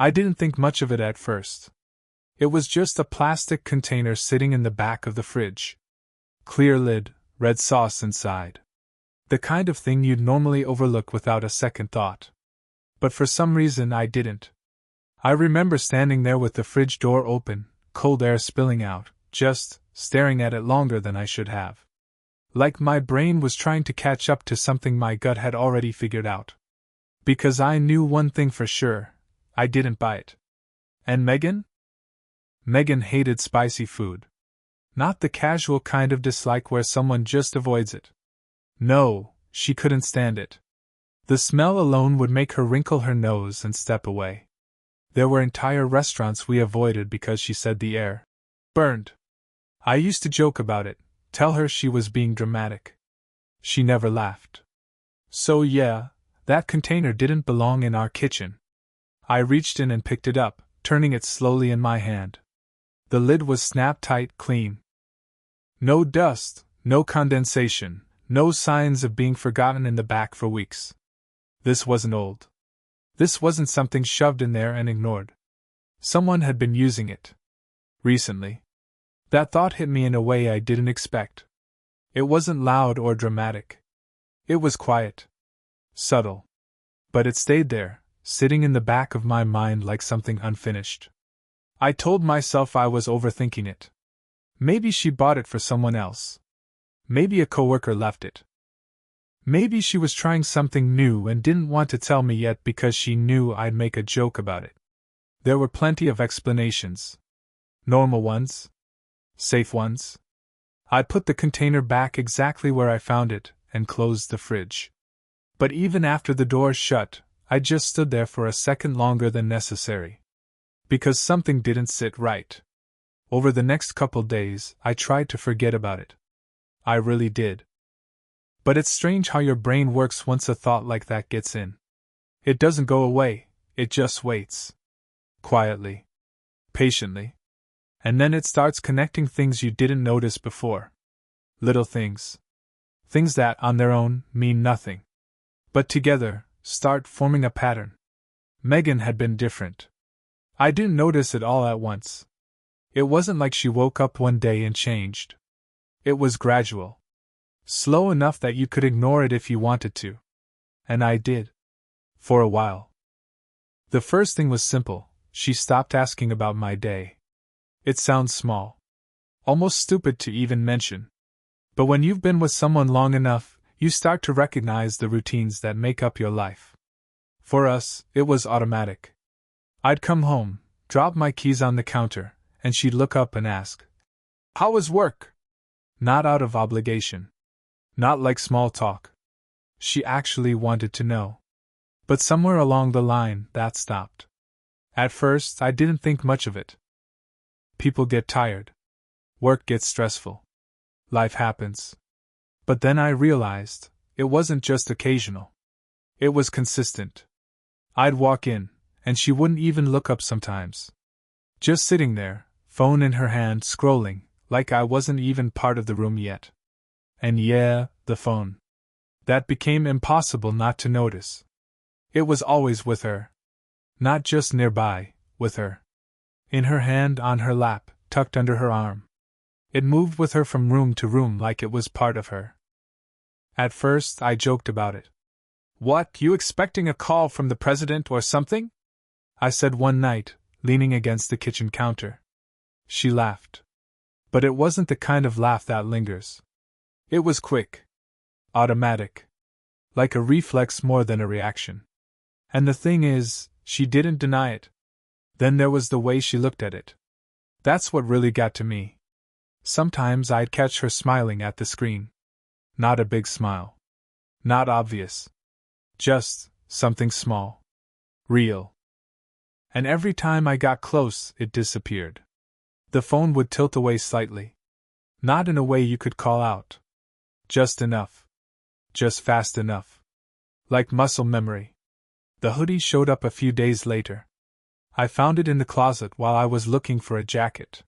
I didn't think much of it at first. It was just a plastic container sitting in the back of the fridge. Clear lid, red sauce inside. The kind of thing you'd normally overlook without a second thought. But for some reason I didn't. I remember standing there with the fridge door open, cold air spilling out, just staring at it longer than I should have. Like my brain was trying to catch up to something my gut had already figured out. Because I knew one thing for sure, I didn't buy it. And Megan? Megan hated spicy food. Not the casual kind of dislike where someone just avoids it. No, she couldn't stand it. The smell alone would make her wrinkle her nose and step away. There were entire restaurants we avoided because she said the air burned. I used to joke about it, tell her she was being dramatic. She never laughed. So yeah, that container didn't belong in our kitchen. I reached in and picked it up, turning it slowly in my hand. The lid was snap-tight clean. No dust, no condensation, no signs of being forgotten in the back for weeks. This wasn't old. This wasn't something shoved in there and ignored. Someone had been using it. Recently. That thought hit me in a way I didn't expect. It wasn't loud or dramatic. It was quiet. Subtle. But it stayed there, sitting in the back of my mind like something unfinished. I told myself I was overthinking it. Maybe she bought it for someone else. Maybe a coworker left it. Maybe she was trying something new and didn't want to tell me yet because she knew I'd make a joke about it. There were plenty of explanations. Normal ones. Safe ones. I put the container back exactly where I found it and closed the fridge. But even after the door shut, I just stood there for a second longer than necessary. Because something didn't sit right. Over the next couple days, I tried to forget about it. I really did. But it's strange how your brain works once a thought like that gets in. It doesn't go away, it just waits. Quietly. Patiently. And then it starts connecting things you didn't notice before. Little things. Things that, on their own, mean nothing. But together, start forming a pattern. Megan had been different. I didn't notice it all at once. It wasn't like she woke up one day and changed. It was gradual. Slow enough that you could ignore it if you wanted to. And I did. For a while. The first thing was simple. She stopped asking about my day. It sounds small. Almost stupid to even mention. But when you've been with someone long enough, you start to recognize the routines that make up your life. For us, it was automatic. I'd come home, drop my keys on the counter, and she'd look up and ask, "How was work?" Not out of obligation. Not like small talk. She actually wanted to know. But somewhere along the line, that stopped. At first, I didn't think much of it. People get tired. Work gets stressful. Life happens. But then I realized, it wasn't just occasional. It was consistent. I'd walk in, and she wouldn't even look up sometimes. Just sitting there, phone in her hand, scrolling, like I wasn't even part of the room yet. And yeah, the phone. That became impossible not to notice. It was always with her. Not just nearby, with her. In her hand, on her lap, tucked under her arm. It moved with her from room to room like it was part of her. At first, I joked about it. "What, you expecting a call from the president or something?" I said one night, leaning against the kitchen counter. She laughed. But it wasn't the kind of laugh that lingers. It was quick. Automatic. Like a reflex more than a reaction. And the thing is, she didn't deny it. Then there was the way she looked at it. That's what really got to me. Sometimes I'd catch her smiling at the screen. Not a big smile. Not obvious. Just something small. Real. And every time I got close, it disappeared. The phone would tilt away slightly. Not in a way you could call out. Just enough. Just fast enough. Like muscle memory. The hoodie showed up a few days later. I found it in the closet while I was looking for a jacket.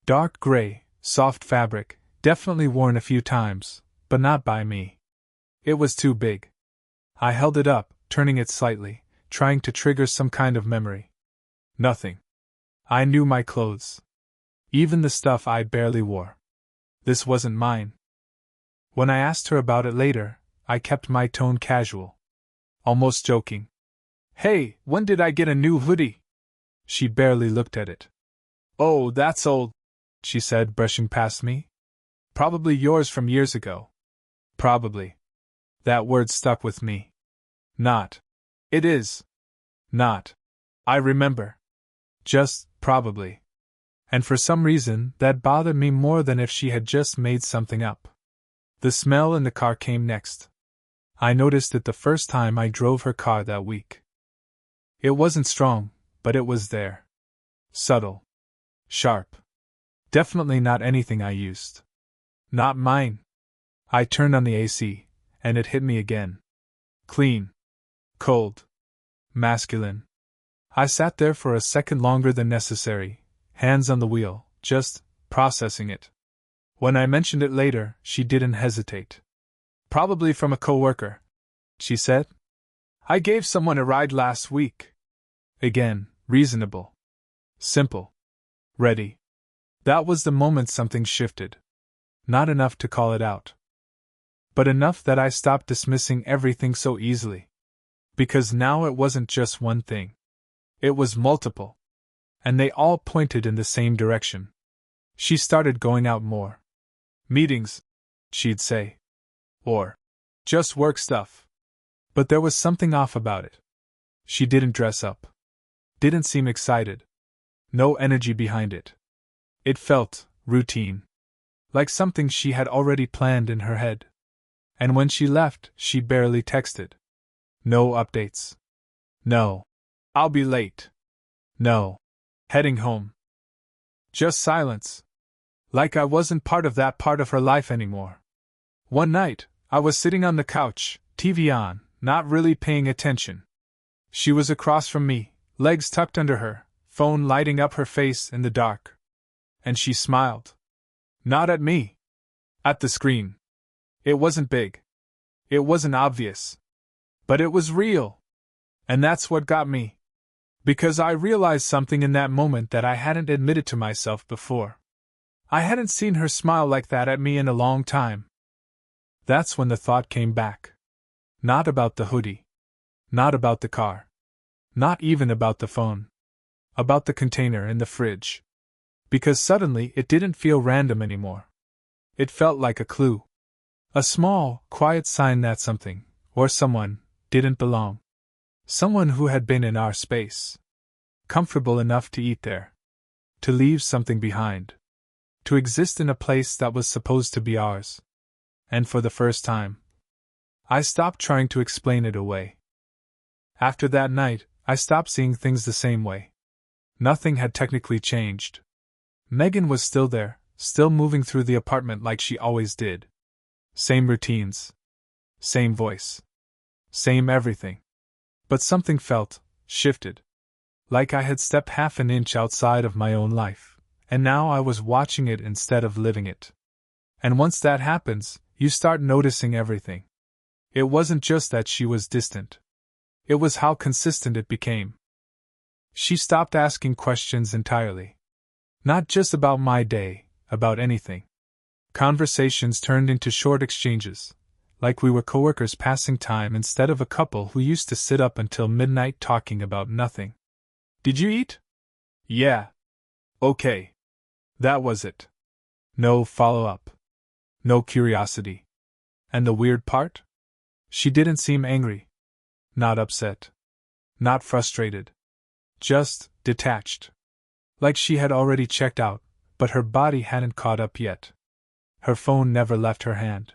Dark gray, soft fabric, definitely worn a few times, but not by me. It was too big. I held it up, turning it slightly, trying to trigger some kind of memory. Nothing. I knew my clothes. Even the stuff I barely wore. This wasn't mine. When I asked her about it later, I kept my tone casual. Almost joking. Hey, when did I get a new hoodie? She barely looked at it. Oh, that's old, she said, brushing past me. Probably yours from years ago. Probably. That word stuck with me. Not. It is. Not. I remember. Just, probably. And for some reason, that bothered me more than if she had just made something up. The smell in the car came next. I noticed it the first time I drove her car that week. It wasn't strong, but it was there. Subtle. Sharp. Definitely not anything I used. Not mine. I turned on the AC, and it hit me again. Clean. Cold. Masculine. I sat there for a second longer than necessary, hands on the wheel, just processing it. When I mentioned it later, she didn't hesitate. Probably from a coworker, she said. I gave someone a ride last week. Again, reasonable. Simple. Ready. That was the moment something shifted. Not enough to call it out. But enough that I stopped dismissing everything so easily. Because now it wasn't just one thing. It was multiple. And they all pointed in the same direction. She started going out more. Meetings, she'd say. Or just work stuff. But there was something off about it. She didn't dress up. Didn't seem excited. No energy behind it. It felt routine. Like something she had already planned in her head. And when she left, she barely texted. No updates. No. I'll be late. No. Heading home. Just silence. Like I wasn't part of that part of her life anymore. One night, I was sitting on the couch, TV on, not really paying attention. She was across from me, legs tucked under her, phone lighting up her face in the dark. And she smiled. Not at me. At the screen. It wasn't big. It wasn't obvious. But it was real. And that's what got me. Because I realized something in that moment that I hadn't admitted to myself before. I hadn't seen her smile like that at me in a long time. That's when the thought came back. Not about the hoodie. Not about the car. Not even about the phone. About the container in the fridge. Because suddenly it didn't feel random anymore. It felt like a clue. A small, quiet sign that something, or someone, didn't belong. Someone who had been in our space. Comfortable enough to eat there. To leave something behind. To exist in a place that was supposed to be ours. And for the first time, I stopped trying to explain it away. After that night, I stopped seeing things the same way. Nothing had technically changed. Megan was still there, still moving through the apartment like she always did. Same routines. Same voice. Same everything. But something shifted. Like I had stepped half an inch outside of my own life, and now I was watching it instead of living it. And once that happens, you start noticing everything. It wasn't just that she was distant. It was how consistent it became. She stopped asking questions entirely. Not just about my day, about anything. Conversations turned into short exchanges, like we were coworkers passing time instead of a couple who used to sit up until midnight talking about nothing. Did you eat? Yeah. Okay. That was it. No follow-up. No curiosity. And the weird part? She didn't seem angry. Not upset. Not frustrated. Just detached. Like she had already checked out, but her body hadn't caught up yet. Her phone never left her hand.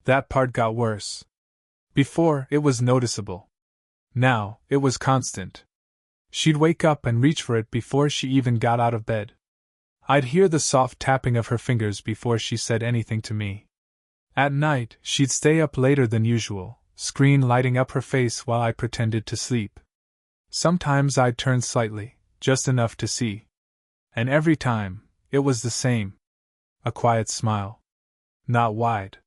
That part got worse. Before, it was noticeable. Now, it was constant. She'd wake up and reach for it before she even got out of bed. I'd hear the soft tapping of her fingers before she said anything to me. At night, she'd stay up later than usual, screen lighting up her face while I pretended to sleep. Sometimes I'd turn slightly, just enough to see. And every time, it was the same. A quiet smile. Not wide.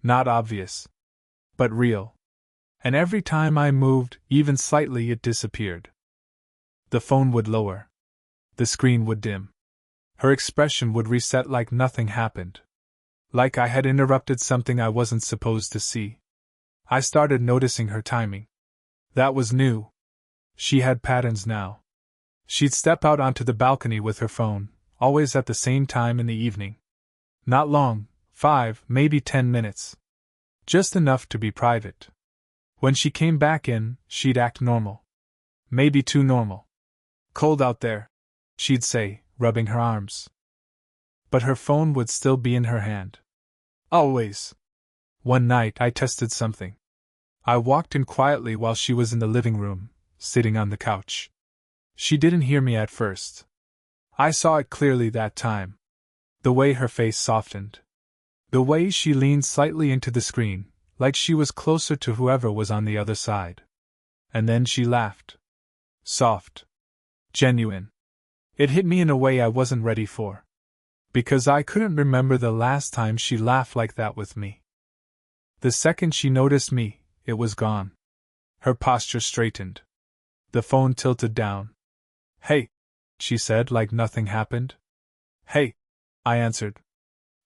Not obvious. But real. And every time I moved, even slightly, it disappeared. The phone would lower. The screen would dim. Her expression would reset like nothing happened. Like I had interrupted something I wasn't supposed to see. I started noticing her timing. That was new. She had patterns now. She'd step out onto the balcony with her phone, always at the same time in the evening. Not long, 5, maybe 10 minutes. Just enough to be private. When she came back in, she'd act normal. Maybe too normal. Cold out there, she'd say, rubbing her arms. But her phone would still be in her hand. Always. One night I tested something. I walked in quietly while she was in the living room, sitting on the couch. She didn't hear me at first. I saw it clearly that time. The way her face softened. The way she leaned slightly into the screen, like she was closer to whoever was on the other side. And then she laughed. Soft. Genuine. It hit me in a way I wasn't ready for. Because I couldn't remember the last time she laughed like that with me. The second she noticed me, it was gone. Her posture straightened. The phone tilted down. "Hey," she said like nothing happened. "Hey," I answered.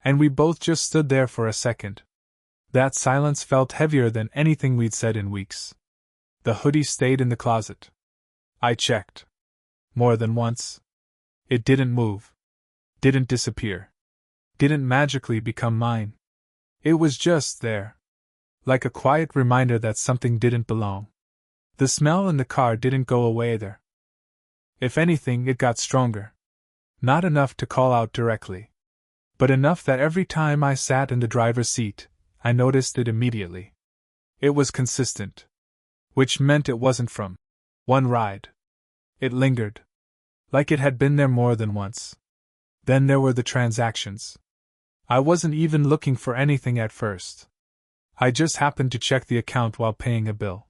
And we both just stood there for a second. That silence felt heavier than anything we'd said in weeks. The hoodie stayed in the closet. I checked. More than once. It didn't move. Didn't disappear. Didn't magically become mine. It was just there. Like a quiet reminder that something didn't belong. The smell in the car didn't go away either. If anything, it got stronger. Not enough to call out directly. But enough that every time I sat in the driver's seat, I noticed it immediately. It was consistent. Which meant it wasn't from one ride. It lingered. Like it had been there more than once. Then there were the transactions. I wasn't even looking for anything at first. I just happened to check the account while paying a bill.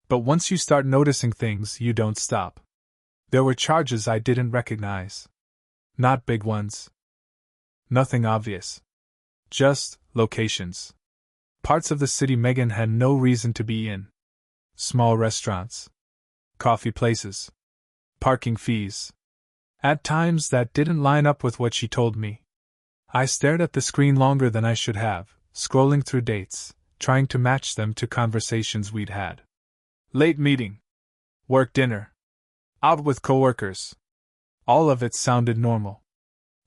But once you start noticing things, you don't stop. There were charges I didn't recognize. Not big ones. Nothing obvious. Just locations. Parts of the city Megan had no reason to be in. Small restaurants. Coffee places. Parking fees. At times that didn't line up with what she told me. I stared at the screen longer than I should have, scrolling through dates, trying to match them to conversations we'd had. Late meeting. Work dinner. Out with coworkers. All of it sounded normal.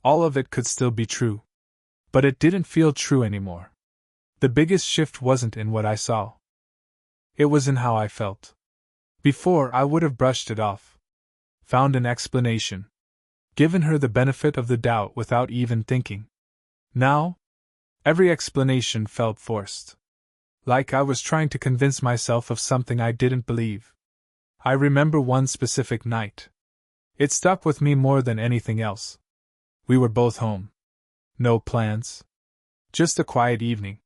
All of it could still be true. But it didn't feel true anymore. The biggest shift wasn't in what I saw. It was in how I felt. Before, I would have brushed it off. Found an explanation. Given her the benefit of the doubt without even thinking. Now, every explanation felt forced. Like I was trying to convince myself of something I didn't believe. I remember one specific night. It stuck with me more than anything else. We were both home. No plans. Just a quiet evening.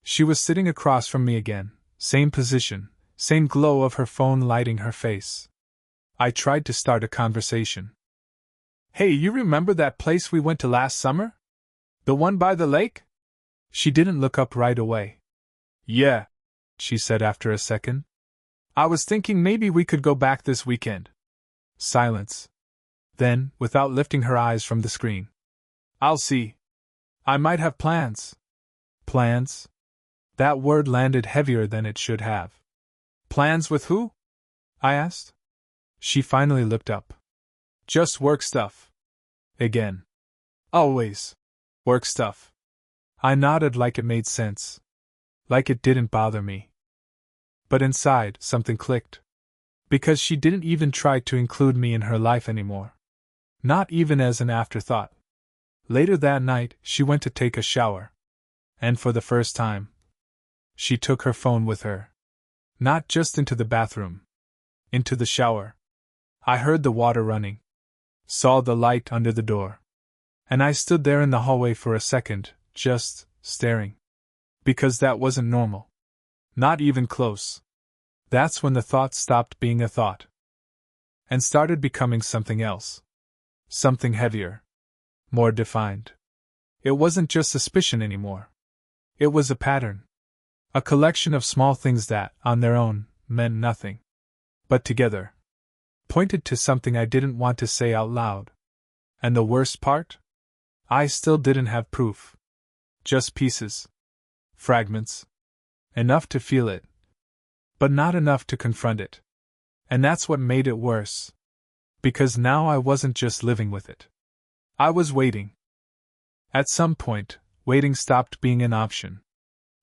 She was sitting across from me again, same position, same glow of her phone lighting her face. I tried to start a conversation. "Hey, you remember that place we went to last summer? The one by the lake?" She didn't look up right away. "Yeah," she said after a second. "I was thinking maybe we could go back this weekend." Silence. Then, without lifting her eyes from the screen. "I'll see. I might have plans." Plans? That word landed heavier than it should have. "Plans with who?" I asked. She finally looked up. "Just work stuff." Again. "Always. Work stuff." I nodded like it made sense. Like it didn't bother me. But inside, something clicked. Because she didn't even try to include me in her life anymore. Not even as an afterthought. Later that night, she went to take a shower. And for the first time, she took her phone with her. Not just into the bathroom. Into the shower. I heard the water running. Saw the light under the door. And I stood there in the hallway for a second, just staring. Because that wasn't normal. Not even close. That's when the thought stopped being a thought. And started becoming something else. Something heavier. More defined. It wasn't just suspicion anymore. It was a pattern. A collection of small things that, on their own, meant nothing. But together. pointed to something I didn't want to say out loud. And the worst part? I still didn't have proof. Just pieces. Fragments. Enough to feel it. But not enough to confront it. And that's what made it worse. Because now I wasn't just living with it. I was waiting. At some point, waiting stopped being an option.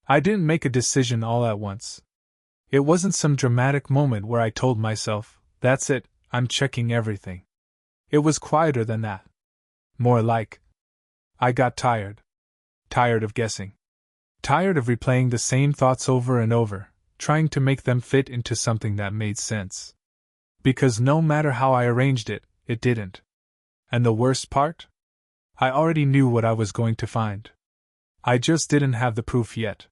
I didn't make a decision all at once. It wasn't some dramatic moment where I told myself, that's it, I'm checking everything. It was quieter than that. More like, I got tired. Tired of guessing. Tired of replaying the same thoughts over and over, trying to make them fit into something that made sense. Because no matter how I arranged it, it didn't. And the worst part? I already knew what I was going to find. I just didn't have the proof yet.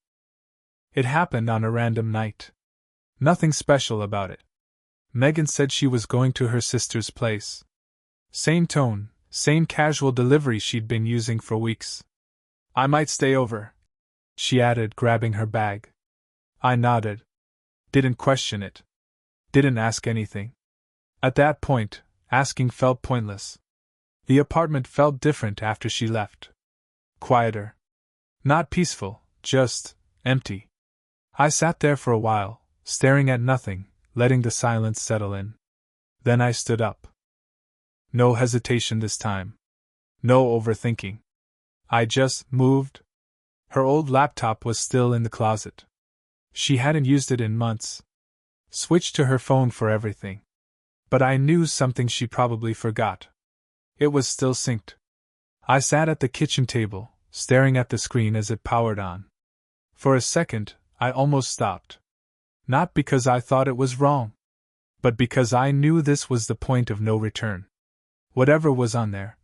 It happened on a random night. Nothing special about it. Megan said she was going to her sister's place. Same tone, same casual delivery she'd been using for weeks. I might stay over, she added, grabbing her bag. I nodded. Didn't question it. Didn't ask anything. At that point, asking felt pointless. The apartment felt different after she left. Quieter. Not peaceful, just empty. I sat there for a while, staring at nothing, letting the silence settle in. Then I stood up. No hesitation this time. No overthinking. I just moved. Her old laptop was still in the closet. She hadn't used it in months. Switched to her phone for everything. But I knew something she probably forgot. It was still synced. I sat at the kitchen table, staring at the screen as it powered on. For a second, I almost stopped. Not because I thought it was wrong, but because I knew this was the point of no return. Whatever was on there,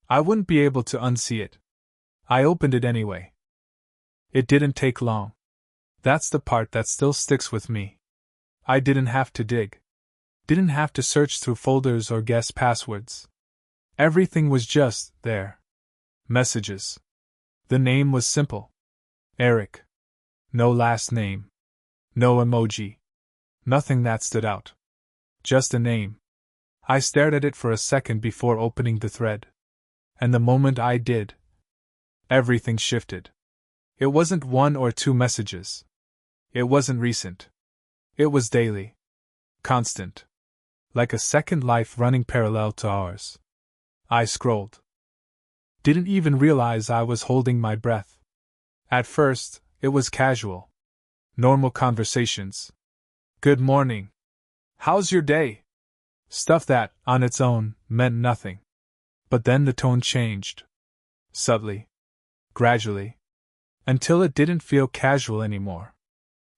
I wouldn't be able to unsee it. I opened it anyway. It didn't take long. That's the part that still sticks with me. I didn't have to dig. Didn't have to search through folders or guess passwords. Everything was just there. Messages. The name was simple. Eric. No last name. No emoji. Nothing that stood out. Just a name. I stared at it for a second before opening the thread. And the moment I did, everything shifted. It wasn't one or two messages. It wasn't recent. It was daily. Constant. Like a second life running parallel to ours. I scrolled. Didn't even realize I was holding my breath. At first, it was casual. Normal conversations. Good morning. How's your day? Stuff that, on its own, meant nothing. But then the tone changed. Subtly. Gradually. Until it didn't feel casual anymore.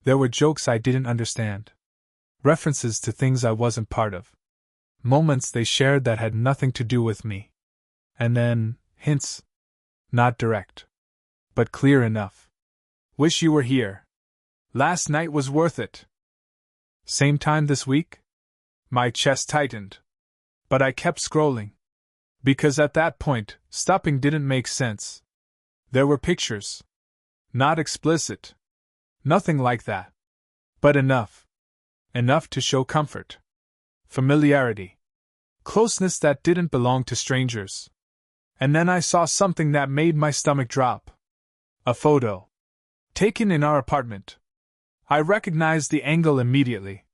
There were jokes I didn't understand. References to things I wasn't part of. Moments they shared that had nothing to do with me. And then, hints. Not direct. But clear enough. Wish you were here. Last night was worth it. Same time this week? My chest tightened. But I kept scrolling. Because at that point, stopping didn't make sense. There were pictures. Not explicit. Nothing like that. But enough. Enough to show comfort. Familiarity. Closeness that didn't belong to strangers. And then I saw something that made my stomach drop. A photo. Taken in our apartment. I recognized the angle immediately.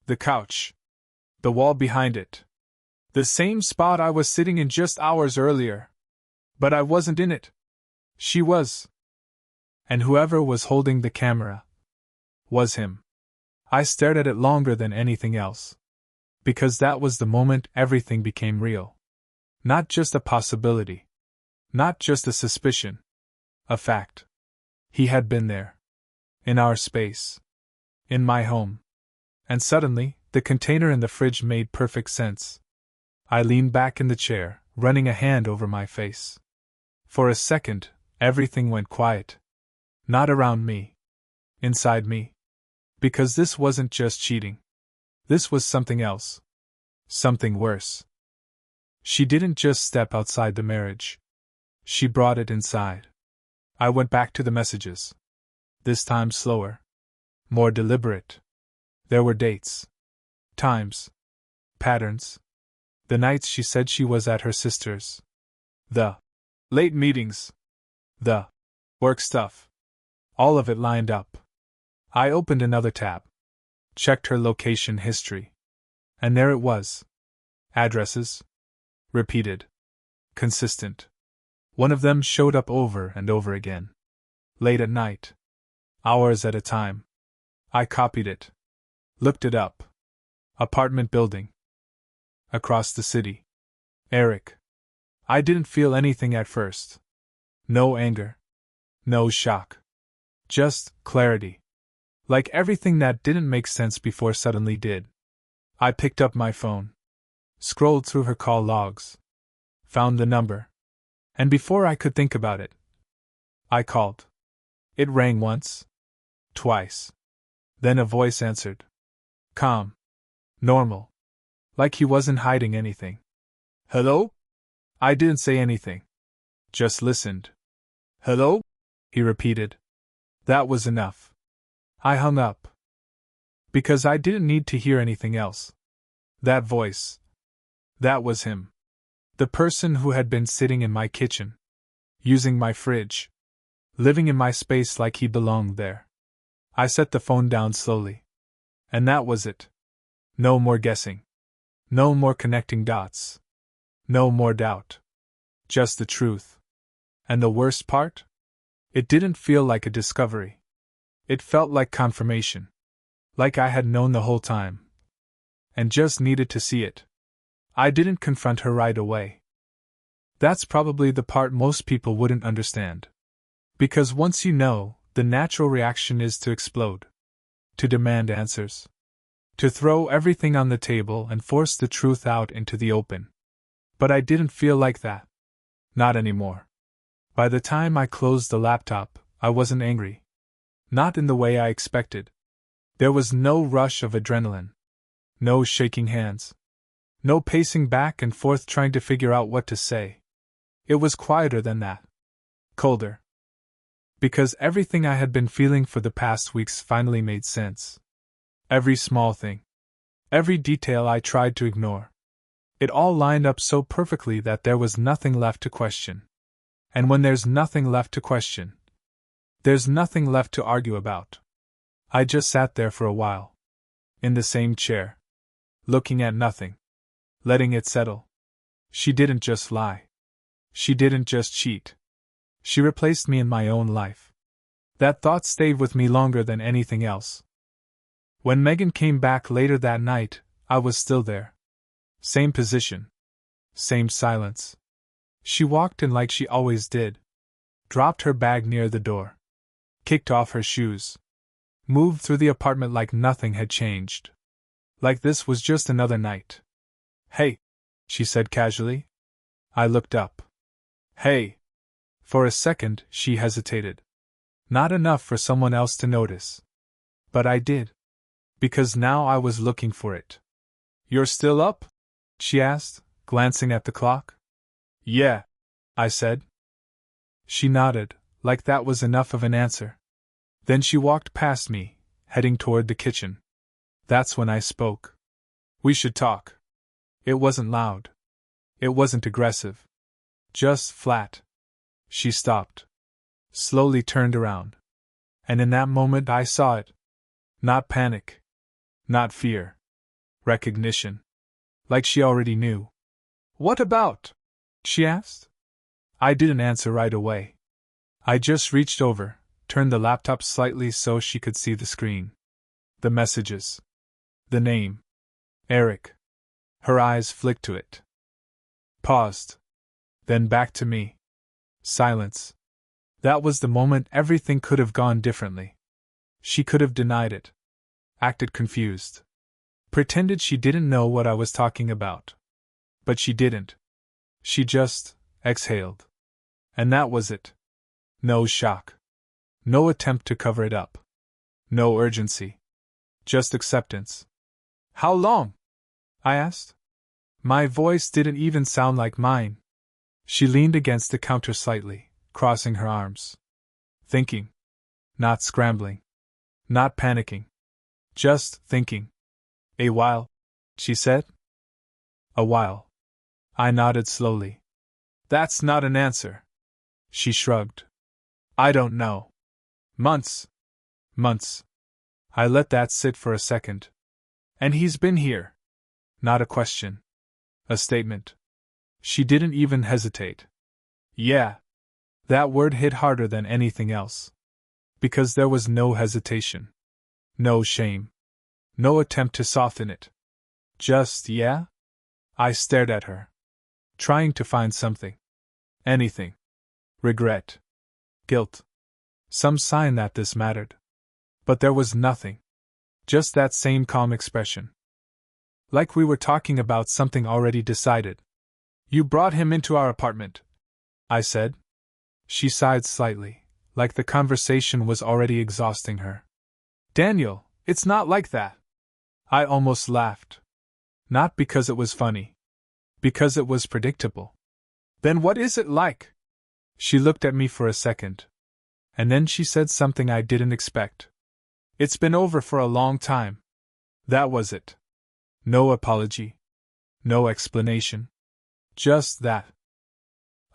The couch. The wall behind it. The same spot I was sitting in just hours earlier. But I wasn't in it. She was. And whoever was holding the camera was him. I stared at it longer than anything else. Because that was the moment everything became real. Not just a possibility. Not just a suspicion. A fact. He had been there. In our space. In my home. And suddenly, the container in the fridge made perfect sense. I leaned back in the chair, running a hand over my face. For a second, everything went quiet. Not around me. Inside me. Because this wasn't just cheating. This was something else. Something worse. She didn't just step outside the marriage. She brought it inside. I went back to the messages. This time slower. More deliberate. There were dates. Times. patterns. The nights she said she was at her sister's. The late meetings. The work stuff. All of it lined up. I opened another tab. Checked her location history. And there it was. Addresses. Repeated. Consistent. One of them showed up over and over again. Late at night. Hours at a time. I copied it. Looked it up. Apartment building. Across the city. Eric. I didn't feel anything at first. No anger. No shock. Just clarity. Like everything that didn't make sense before suddenly did. I picked up my phone. Scrolled through her call logs. Found the number. And before I could think about it, I called. It rang once. Twice. Then a voice answered. Calm. Normal. Like he wasn't hiding anything. Hello? I didn't say anything. Just listened. Hello? He repeated. That was enough. I hung up. Because I didn't need to hear anything else. That voice. That was him. The person who had been sitting in my kitchen. Using my fridge. Living in my space like he belonged there. I set the phone down slowly. And that was it. No more guessing. No more connecting dots. No more doubt. Just the truth. And the worst part? It didn't feel like a discovery. It felt like confirmation. Like I had known the whole time. And just needed to see it. I didn't confront her right away. That's probably the part most people wouldn't understand. Because once you know, the natural reaction is to explode. To demand answers. To throw everything on the table and force the truth out into the open. But I didn't feel like that. Not anymore. By the time I closed the laptop, I wasn't angry. Not in the way I expected. There was no rush of adrenaline. No shaking hands. No pacing back and forth trying to figure out what to say. It was quieter than that. Colder. Because everything I had been feeling for the past weeks finally made sense. Every small thing. Every detail I tried to ignore. It all lined up so perfectly that there was nothing left to question. And when there's nothing left to question, there's nothing left to argue about. I just sat there for a while. In the same chair. Looking at nothing. Letting it settle. She didn't just lie. She didn't just cheat. She replaced me in my own life. That thought stayed with me longer than anything else. When Megan came back later that night, I was still there. Same position. Same silence. She walked in like she always did. Dropped her bag near the door. Kicked off her shoes. Moved through the apartment like nothing had changed. Like this was just another night. Hey, she said casually. I looked up. Hey. For a second, she hesitated. Not enough for someone else to notice. But I did. Because now I was looking for it. You're still up? She asked, glancing at the clock. Yeah, I said. She nodded, like that was enough of an answer. Then she walked past me, heading toward the kitchen. That's when I spoke. We should talk. It wasn't loud. It wasn't aggressive. Just flat. She stopped. Slowly turned around. And in that moment I saw it. Not panic. Not fear. Recognition. Like she already knew. What about? She asked. I didn't answer right away. I just reached over, turned the laptop slightly so she could see the screen. The messages. The name. Eric. Her eyes flicked to it. Paused. Then back to me. Silence. That was the moment everything could have gone differently. She could have denied it. Acted confused. Pretended she didn't know what I was talking about. But she didn't. She just exhaled. And that was it. No shock. No attempt to cover it up. No urgency. Just acceptance. How long? I asked. My voice didn't even sound like mine. She leaned against the counter slightly, crossing her arms. Thinking. Not scrambling. Not panicking. Just thinking. A while, she said. A while. I nodded slowly. That's not an answer. She shrugged. I don't know. Months. Months. I let that sit for a second. And he's been here. Not a question. A statement. She didn't even hesitate. Yeah. That word hit harder than anything else. Because there was no hesitation. No shame. No attempt to soften it. Just, yeah? I stared at her. Trying to find something. Anything. Regret. Guilt. Some sign that this mattered. But there was nothing. Just that same calm expression. Like we were talking about something already decided. You brought him into our apartment, I said. She sighed slightly, like the conversation was already exhausting her. Daniel, it's not like that. I almost laughed. Not because it was funny. Because it was predictable. Then what is it like? She looked at me for a second. And then she said something I didn't expect. It's been over for a long time. That was it. No apology. No explanation. Just that.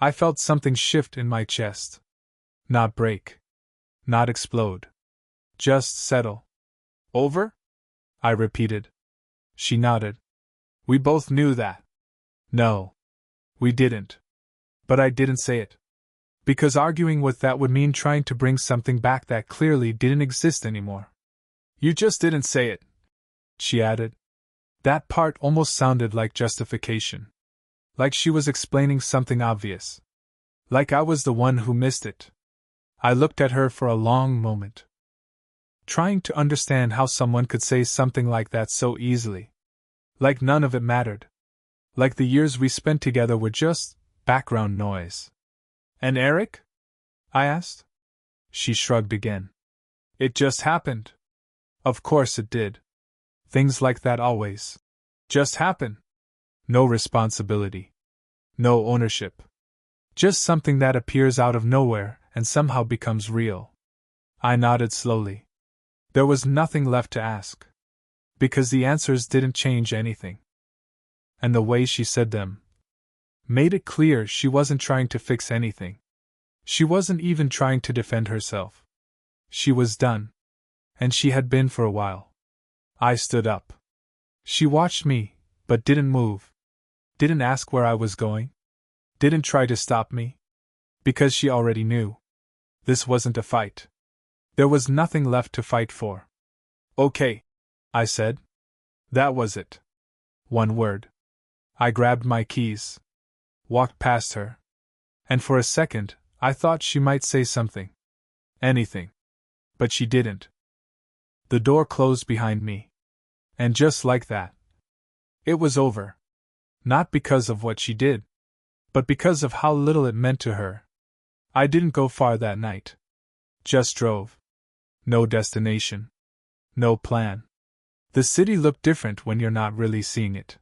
I felt something shift in my chest. Not break. Not explode. Just settle. Over? I repeated. She nodded. We both knew that. No. We didn't. But I didn't say it. Because arguing with that would mean trying to bring something back that clearly didn't exist anymore. You just didn't say it, she added. That part almost sounded like justification. Like she was explaining something obvious. Like I was the one who missed it. I looked at her for a long moment. Trying to understand how someone could say something like that so easily. Like none of it mattered. Like the years we spent together were just background noise. And Eric? I asked. She shrugged again. It just happened. Of course it did. Things like that always just happen. No responsibility. No ownership. Just something that appears out of nowhere and somehow becomes real. I nodded slowly. There was nothing left to ask. Because the answers didn't change anything. And the way she said them made it clear she wasn't trying to fix anything. She wasn't even trying to defend herself. She was done. And she had been for a while. I stood up. She watched me, but didn't move. Didn't ask where I was going. Didn't try to stop me. Because she already knew. This wasn't a fight. There was nothing left to fight for. Okay, I said. That was it. One word. I grabbed my keys. Walked past her. And for a second, I thought she might say something. Anything. But she didn't. The door closed behind me. And just like that, it was over. Not because of what she did, but because of how little it meant to her. I didn't go far that night. Just drove. No destination. No plan. The city looked different when you're not really seeing it.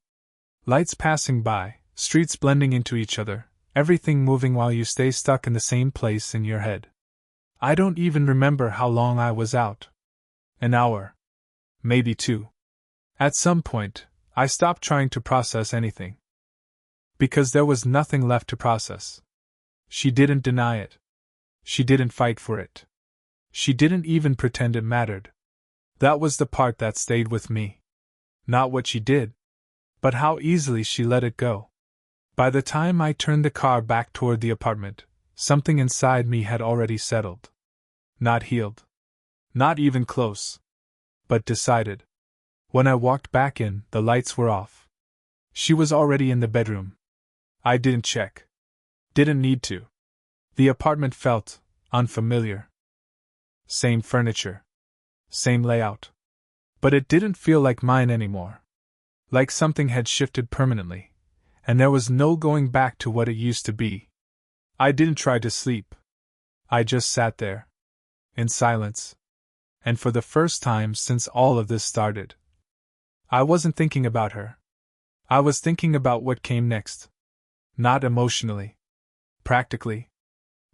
Lights passing by, streets blending into each other, everything moving while you stay stuck in the same place in your head. I don't even remember how long I was out. An hour. Maybe 2. At some point, I stopped trying to process anything. Because there was nothing left to process. She didn't deny it. She didn't fight for it. She didn't even pretend it mattered. That was the part that stayed with me. Not what she did, but how easily she let it go. By the time I turned the car back toward the apartment, something inside me had already settled. Not healed. Not even close. But decided. When I walked back in, the lights were off. She was already in the bedroom. I didn't check. Didn't need to. The apartment felt unfamiliar. Same furniture. Same layout. But it didn't feel like mine anymore. Like something had shifted permanently, and there was no going back to what it used to be. I didn't try to sleep. I just sat there. In silence. And for the first time since all of this started, I wasn't thinking about her. I was thinking about what came next. Not emotionally. Practically.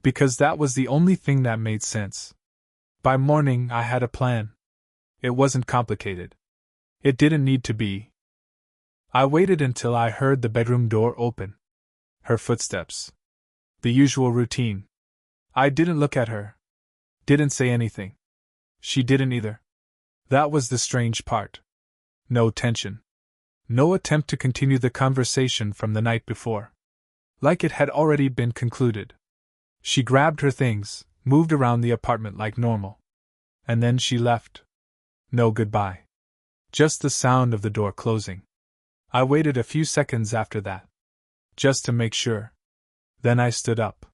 Because that was the only thing that made sense. By morning, I had a plan. It wasn't complicated. It didn't need to be. I waited until I heard the bedroom door open. Her footsteps. The usual routine. I didn't look at her. Didn't say anything. She didn't either. That was the strange part. No tension. No attempt to continue the conversation from the night before. Like it had already been concluded. She grabbed her things, moved around the apartment like normal. And then she left. No goodbye. Just the sound of the door closing. I waited a few seconds after that. Just to make sure. Then I stood up.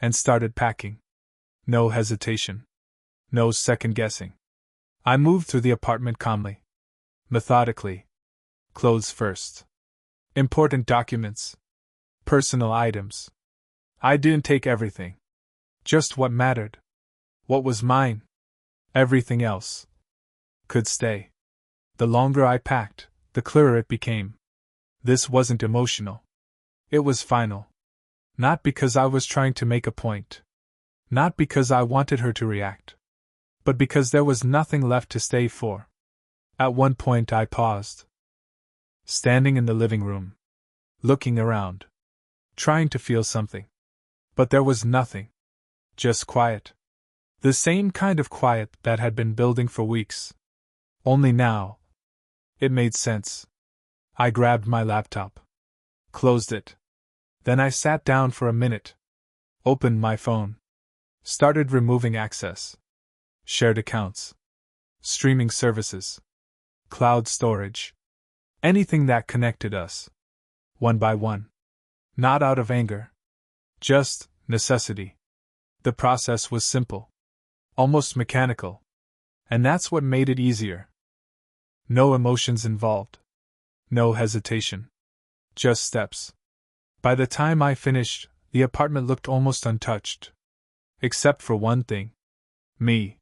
And started packing. No hesitation. No second guessing. I moved through the apartment calmly. Methodically. Clothes first. Important documents. Personal items. I didn't take everything. Just what mattered. What was mine. Everything else could stay. The longer I packed, the clearer it became. This wasn't emotional. It was final. Not because I was trying to make a point. Not because I wanted her to react. But because there was nothing left to stay for. At one point I paused. Standing in the living room. Looking around. Trying to feel something. But there was nothing. Just quiet. The same kind of quiet that had been building for weeks. Only now. It made sense. I grabbed my laptop. Closed it. Then I sat down for a minute. Opened my phone. Started removing access. Shared accounts. Streaming services. Cloud storage. Anything that connected us. One by one. Not out of anger. Just necessity. The process was simple. Almost mechanical. And that's what made it easier. No emotions involved. No hesitation. Just steps. By the time I finished, the apartment looked almost untouched. Except for one thing. Me.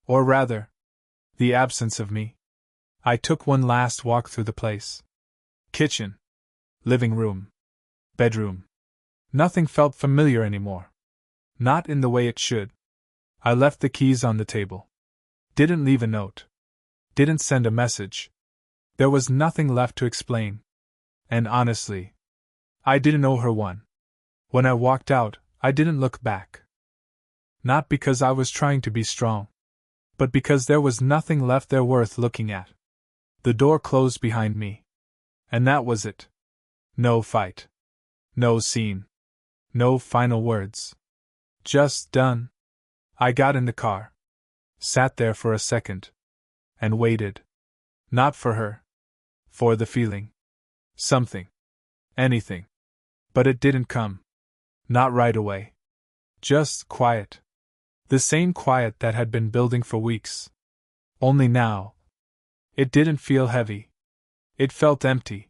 Or rather, the absence of me. I took one last walk through the place. Kitchen. Living room. Bedroom. Nothing felt familiar anymore. Not in the way it should. I left the keys on the table. Didn't leave a note. Didn't send a message. There was nothing left to explain. And honestly, I didn't owe her one. When I walked out, I didn't look back. Not because I was trying to be strong, but because there was nothing left there worth looking at. The door closed behind me. And that was it. No fight. No scene. No final words. Just done. I got in the car. Sat there for a second. And waited. Not for her. For the feeling. Something. Anything. But it didn't come. Not right away. Just quiet. The same quiet that had been building for weeks. Only now. It didn't feel heavy. It felt empty.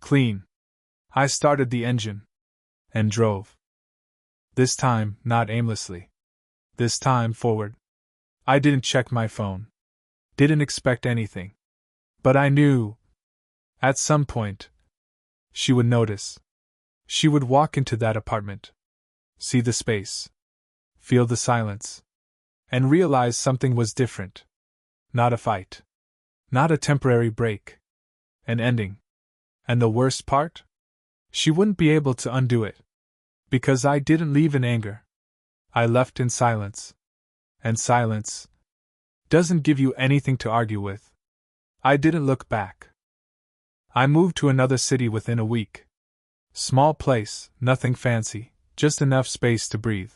Clean. I started the engine. And drove. This time, not aimlessly. This time, forward. I didn't check my phone. Didn't expect anything. But I knew. At some point. She would notice. She would walk into that apartment. See the space. Feel the silence. And realize something was different. Not a fight. Not a temporary break. An ending. And the worst part? She wouldn't be able to undo it. Because I didn't leave in anger. I left in silence. And silence doesn't give you anything to argue with. I didn't look back. I moved to another city within a week. Small place, nothing fancy, just enough space to breathe.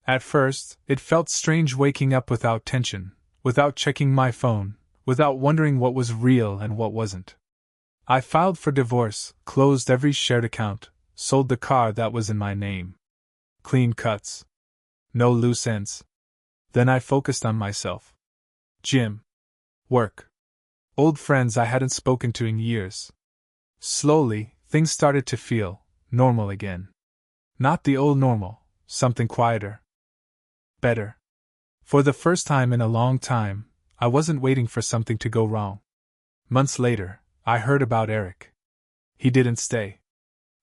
At first, it felt strange waking up without tension, without checking my phone, without wondering what was real and what wasn't. I filed for divorce, closed every shared account, sold the car that was in my name. Clean cuts. No loose ends. Then I focused on myself. Gym. Work. Old friends I hadn't spoken to in years. Slowly, things started to feel normal again. Not the old normal, something quieter. Better. For the first time in a long time, I wasn't waiting for something to go wrong. Months later, I heard about Eric. He didn't stay.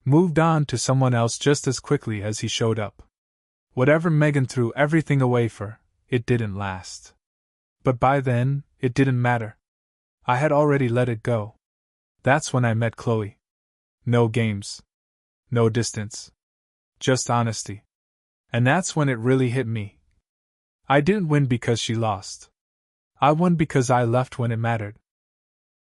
Moved on to someone else just as quickly as he showed up. Whatever Megan threw everything away for, it didn't last. But by then, it didn't matter. I had already let it go. That's when I met Chloe. No games. No distance. Just honesty. And that's when it really hit me. I didn't win because she lost. I won because I left when it mattered.